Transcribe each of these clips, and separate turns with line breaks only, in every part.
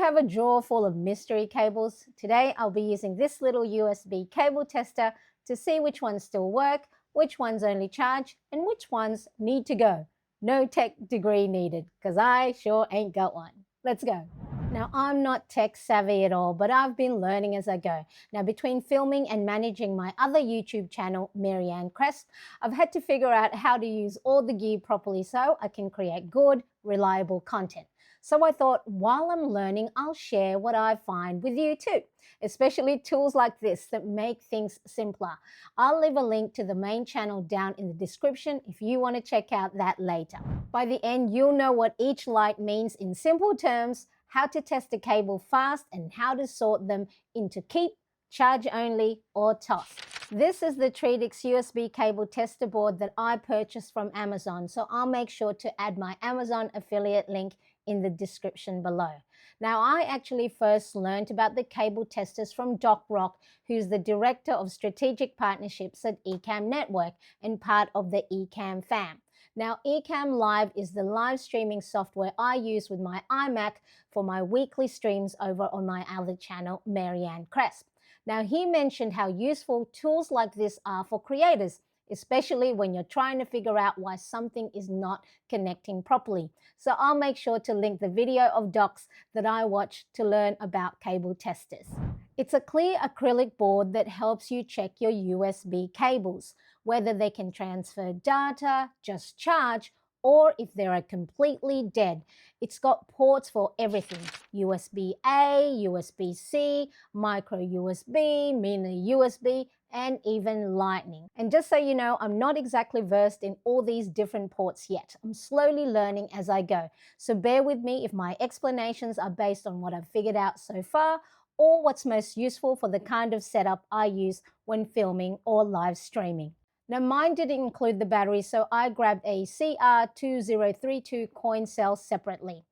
have a drawer full of mystery cables? Today I'll be using this little USB cable tester to see which ones still work, which ones only charge, and which ones need to go. No tech degree needed, because I sure ain't got one. Let's go. Now, I'm not tech savvy at all, but I've been learning as I go. Now, between filming and managing my other YouTube channel, Mariane, I've had to figure out how to use all the gear properly so I can create good, reliable content. So I thought, while I'm learning, I'll share what I find with you too, especially tools like this that make things simpler. I'll leave a link to the main channel down in the description if you want to check out that later. By the end, you'll know what each light means in simple terms, how to test a cable fast, and how to sort them into keep, charge only, or toss. This is the Treedix USB cable tester board that I purchased from Amazon, so I'll make sure to add my Amazon affiliate link in the description below. Now, I actually first learned about the cable testers from Doc Rock, who's the Director of Strategic Partnerships at Ecamm Network and part of the Ecamm fam. Now, Ecamm Live is the live streaming software I use with my iMac for my weekly streams over on my other channel, Mariane. Now, he mentioned how useful tools like this are for creators, especially when you're trying to figure out why something is not connecting properly. So I'll make sure to link the video of Doc's that I watched to learn about cable testers. It's a clear acrylic board that helps you check your USB cables, whether they can transfer data, just charge, or if they are completely dead. It's got ports for everything: USB-A, USB-C, micro USB, mini USB, and even lightning. And just so you know, I'm not exactly versed in all these different ports yet. I'm slowly learning as I go. So bear with me if my explanations are based on what I've figured out so far, or what's most useful for the kind of setup I use when filming or live streaming. Now, mine didn't include the battery, so I grabbed a CR2032 coin cell separately.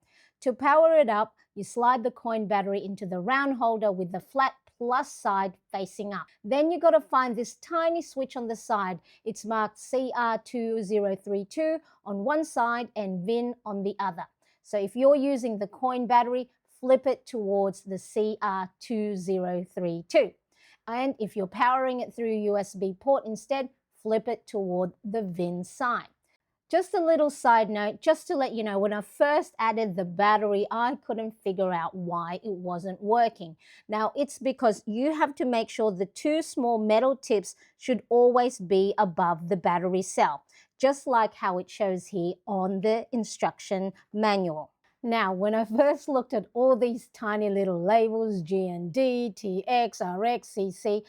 To power it up, you slide the coin battery into the round holder with the flat plus side facing up. Then you got to find this tiny switch on the side. It's marked CR2032 on one side and VIN on the other. So if you're using the coin battery, flip it towards the CR2032. And if you're powering it through USB port instead, flip it toward the VIN side. Just a little side note, just to let you know, when I first added the battery, I couldn't figure out why it wasn't working. Now, it's because you have to make sure the two small metal tips should always be above the battery cell, just like how it shows here on the instruction manual. Now, when I first looked at all these tiny little labels, GND, TX, RX, CC,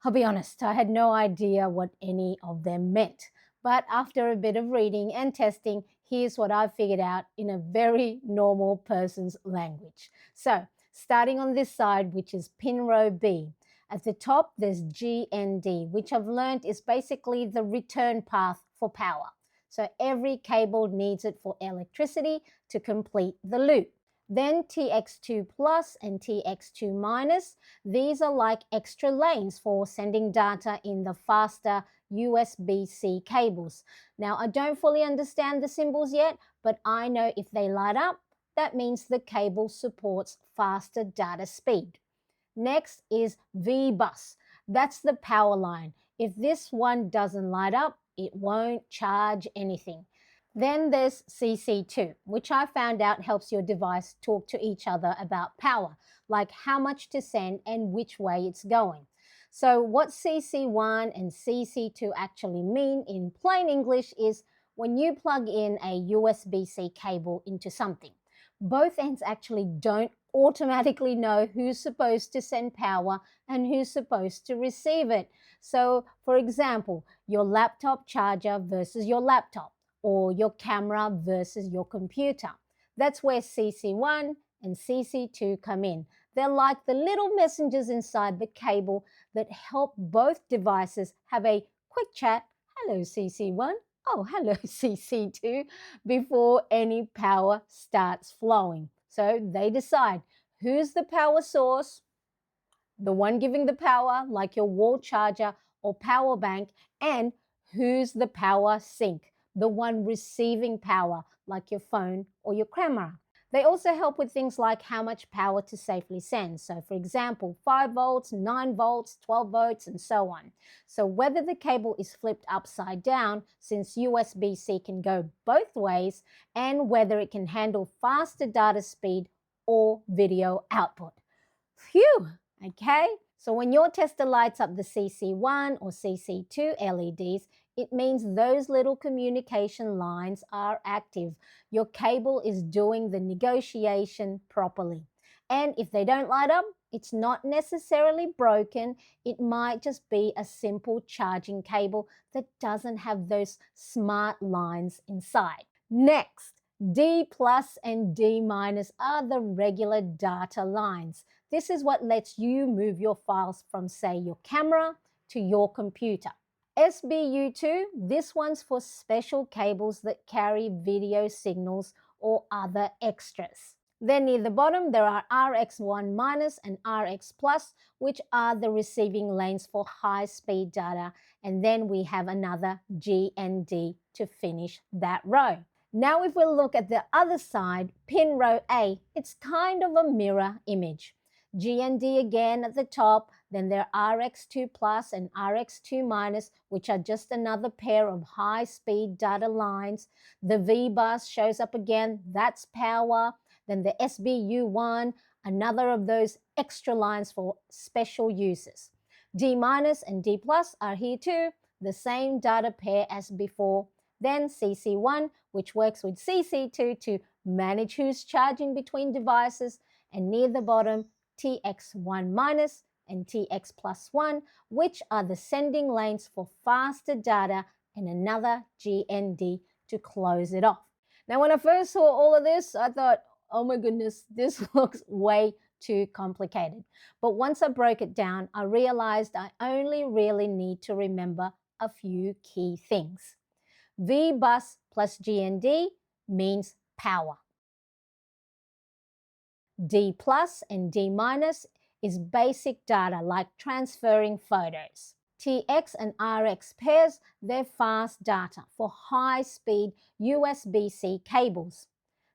I'll be honest, I had no idea what any of them meant. But after a bit of reading and testing, here's what I figured out in a very normal person's language. So, starting on this side, which is pin row B, at the top there's GND, which I've learned is basically the return path for power. So every cable needs it for electricity to complete the loop. Then TX2 plus and TX2 minus, these are like extra lanes for sending data in the faster USB-C cables. Now, I don't fully understand the symbols yet, but I know if they light up, that means the cable supports faster data speed. Next is VBUS. That's the power line. If this one doesn't light up, it won't charge anything. Then there's CC2, which I found out helps your device talk to each other about power, like how much to send and which way it's going. So what CC1 and CC2 actually mean in plain English is when you plug in a USB-C cable into something, both ends actually don't automatically know who's supposed to send power and who's supposed to receive it. So, for example, your laptop charger versus your laptop, or your camera versus your computer. That's where CC1 and CC2 come in. They're like the little messengers inside the cable that help both devices have a quick chat, hello CC1, oh hello CC2, before any power starts flowing. So they decide who's the power source, the one giving the power, like your wall charger or power bank, and who's the power sink, the one receiving power, like your phone or your camera. They also help with things like how much power to safely send. So for example, 5 volts, 9 volts, 12 volts, and so on. So whether the cable is flipped upside down, since USB-C can go both ways, and whether it can handle faster data speed or video output. Phew, okay? So when your tester lights up the CC1 or CC2 LEDs, it means those little communication lines are active. Your cable is doing the negotiation properly. And if they don't light up, it's not necessarily broken. It might just be a simple charging cable that doesn't have those smart lines inside. Next, D plus and D minus are the regular data lines. This is what lets you move your files from, say, your camera to your computer. SBU2, this one's for special cables that carry video signals or other extras. Then near the bottom, there are RX1 minus and RX plus, which are the receiving lanes for high-speed data. And then we have another G and D to finish that row. Now if we look at the other side, pin row A, it's kind of a mirror image. G and D again at the top, then there are RX2 plus and RX2 minus, which are just another pair of high-speed data lines. The VBUS shows up again, that's power. Then the SBU1, another of those extra lines for special uses. D minus and D plus are here too, the same data pair as before. Then CC1, which works with CC2 to manage who's charging between devices. And near the bottom, TX1 minus and TX plus 1, which are the sending lanes for faster data, and another GND to close it off. Now, when I first saw all of this, I thought, oh my goodness, this looks way too complicated. But once I broke it down, I realized I only really need to remember a few key things. VBUS plus GND means power. D plus and D minus is basic data like transferring photos. TX and RX pairs, they're fast data for high-speed USB-C cables.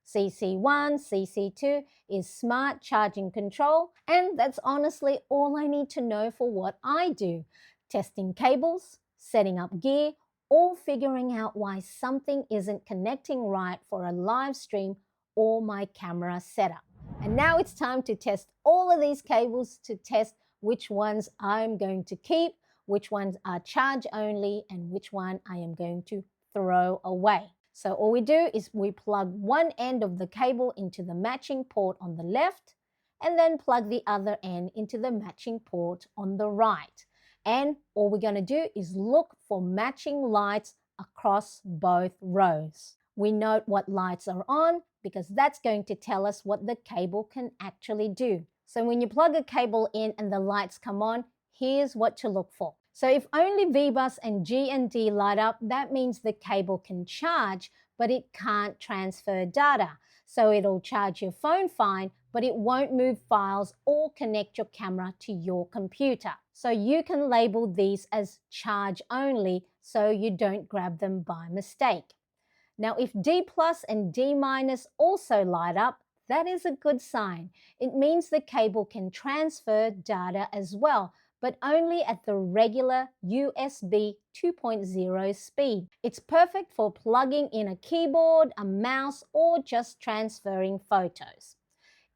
CC1, CC2 is smart charging control, and that's honestly all I need to know for what I do. Testing cables, setting up gear, or figuring out why something isn't connecting right for a live stream or my camera setup. And now it's time to test all of these cables to test which ones I'm going to keep, which ones are charge only, and which one I am going to throw away. So all we do is we plug one end of the cable into the matching port on the left, and then plug the other end into the matching port on the right. And all we're going to do is look for matching lights across both rows. We note what lights are on because that's going to tell us what the cable can actually do. So when you plug a cable in and the lights come on, here's what to look for. So if only VBUS and G and D light up, that means the cable can charge, but it can't transfer data. So it'll charge your phone fine, but it won't move files or connect your camera to your computer. So you can label these as charge only so you don't grab them by mistake. Now, if D plus and D minus also light up, that is a good sign. It means the cable can transfer data as well, but only at the regular USB 2.0 speed. It's perfect for plugging in a keyboard, a mouse, or just transferring photos.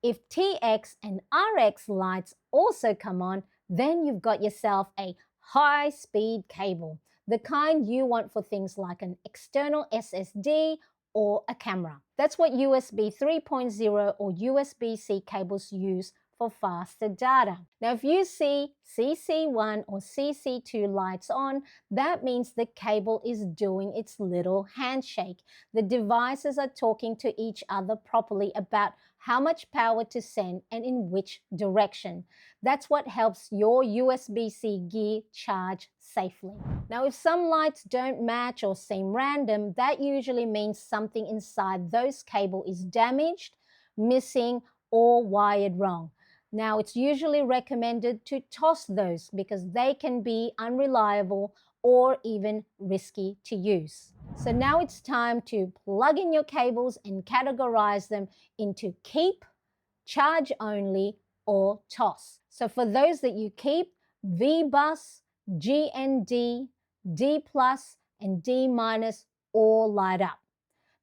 If TX and RX lights also come on, then you've got yourself a high-speed cable, the kind you want for things like an external SSD or a camera. That's what USB 3.0 or USB-C cables use for faster data. Now, if you see CC1 or CC2 lights on, that means the cable is doing its little handshake. The devices are talking to each other properly about how much power to send and in which direction. That's what helps your USB-C gear charge safely. Now, if some lights don't match or seem random, that usually means something inside those cables is damaged, missing, or wired wrong. Now, it's usually recommended to toss those because they can be unreliable or even risky to use. So now it's time to plug in your cables and categorize them into keep, charge only, or toss. So for those that you keep, VBUS, GND, D plus, and D minus all light up.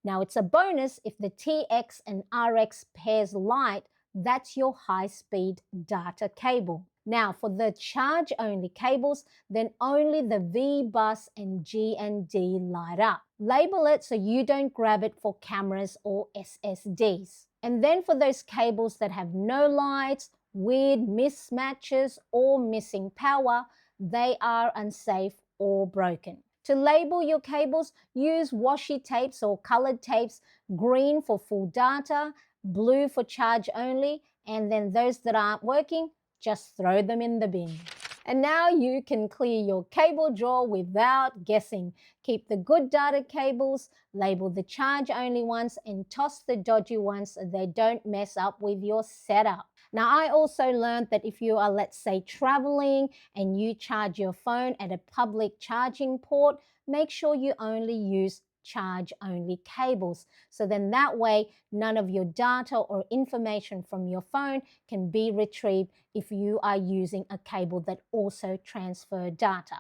Now it's a bonus if the TX and RX pairs light, that's your high-speed data cable. Now for the charge-only cables, then only the V-bus and G and D light up. Label it so you don't grab it for cameras or SSDs. And then for those cables that have no lights, weird mismatches, or missing power, they are unsafe or broken. To label your cables, use washi tapes or colored tapes, green for full data, blue for charge only, and then those that aren't working, just throw them in the bin. And now you can clear your cable drawer without guessing. Keep the good data cables, label the charge only ones, and toss the dodgy ones so they don't mess up with your setup. Now, I also learned that if you are, let's say, traveling and you charge your phone at a public charging port, make sure you only use charge-only cables. So then that way, none of your data or information from your phone can be retrieved if you are using a cable that also transfers data.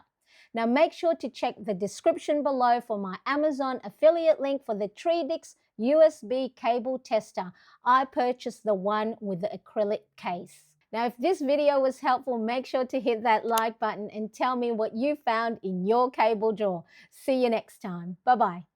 Now make sure to check the description below for my Amazon affiliate link for the Treedix USB cable tester. I purchased the one with the acrylic case. Now, if this video was helpful, make sure to hit that like button and tell me what you found in your cable drawer. See you next time. Bye-bye.